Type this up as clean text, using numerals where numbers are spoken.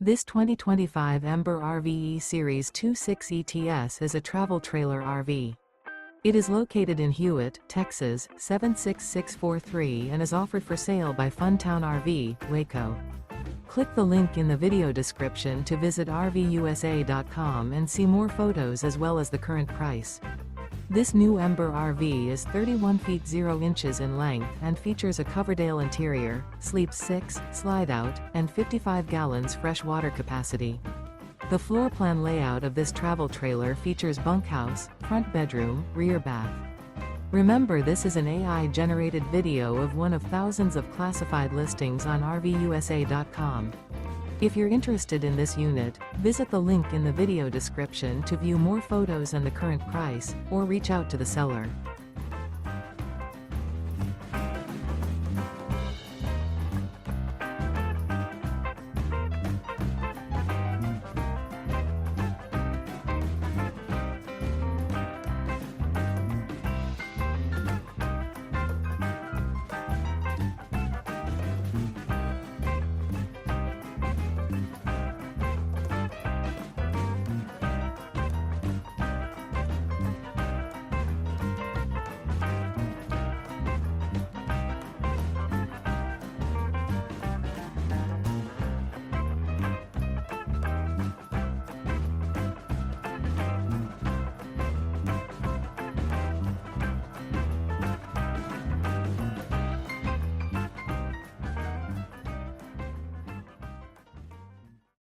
This 2025 Ember RV E-Series 26 ETS is a travel trailer RV. It is located in Hewitt, Texas, 76643 and is offered for sale by Funtown RV, Waco. Click the link in the video description to visit RVUSA.com and see more photos as well as the current price. This new Ember RV is 31 feet 0 inches in length and features a COVERDALE interior, sleeps 6, slide-out, and 55 gallons fresh water capacity. The floor plan layout of this travel trailer features bunkhouse, front bedroom, rear bath. Remember, this is an AI-generated video of one of thousands of classified listings on RVUSA.com. If you're interested in this unit, visit the link in the video description to view more photos and the current price, or reach out to the seller.